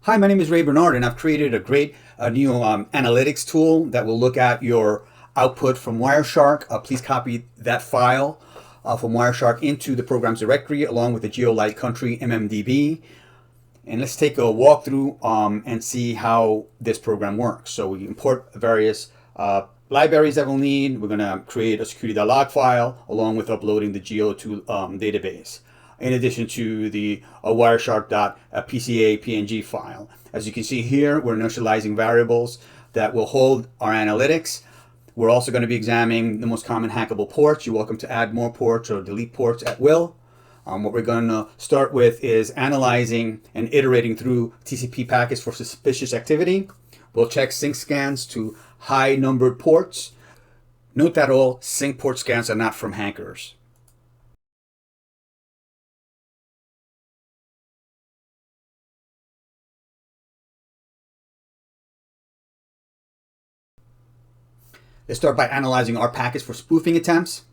Hi, my name is Ray Bernard, and I've created a great new analytics tool that will look at your output from Wireshark. Please copy that file from Wireshark into the programs directory along with the GeoLite2-Country MMDB. And let's take a walkthrough and see how this program works. So we import various libraries that we'll need. We're going to create a security.log file along with uploading the Geo2 database, in addition to the Wireshark.pcapng file. As you can see here, we're initializing variables that will hold our analytics. We're also going to be examining the most common hackable ports. You're welcome to add more ports or delete ports at will. What we're going to start with is analyzing and iterating through TCP packets for suspicious activity. We'll check sync scans to high numbered ports. Note that all sync port scans are not from hackers. Let's start by analyzing our packets for spoofing attempts.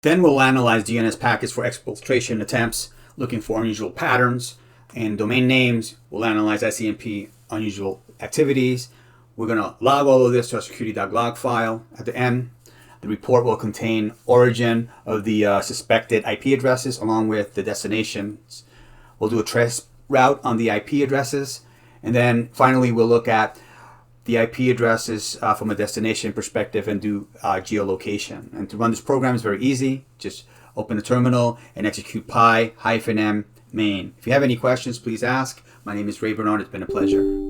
Then we'll analyze DNS packets for exfiltration attempts, looking for unusual patterns and domain names. We'll analyze SEMP unusual activities. We're going to log all of this to a security.log file at the end. The report will contain origin of the suspected IP addresses along with the destinations. We'll do a trace route on the IP addresses. And then finally, we'll look at the IP addresses from a destination perspective and do geolocation. And to run this program is very easy. Just open the terminal and execute pi-m main. If you have any questions, please ask. My name is Ray Bernard. It's been a pleasure.